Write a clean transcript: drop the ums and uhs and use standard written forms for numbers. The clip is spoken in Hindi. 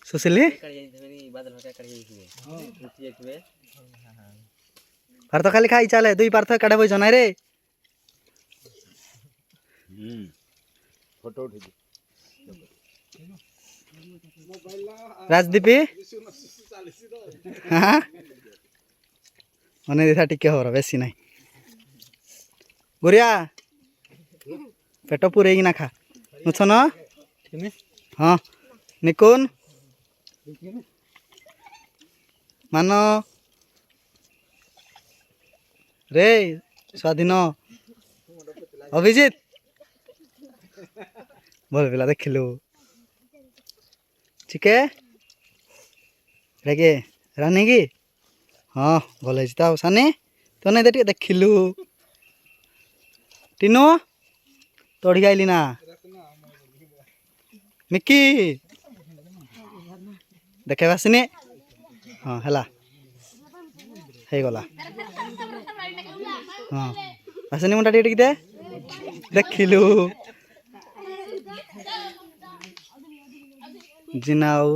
सुशीली पार्थ खाली खाई चले दुई पार्थ काढ़ा बई जनाई रे फोटो उठे राजदीपी हाँ मन देखा टिके हो बेसी ना गुरिया पेट पूरे ना खा मुछन हाँ निकुन मान रे स्वाधीन अभिजित बोल पिला देखिलु चिके रे रानी की हाँ भल तो सानी तो नहीं दे देखिलु टीनू तोड़ी आईली ना मिकी देखे आसनी हाँ है गला हाँ आसनी मुंडा टे दे देखिलु जिनाऊ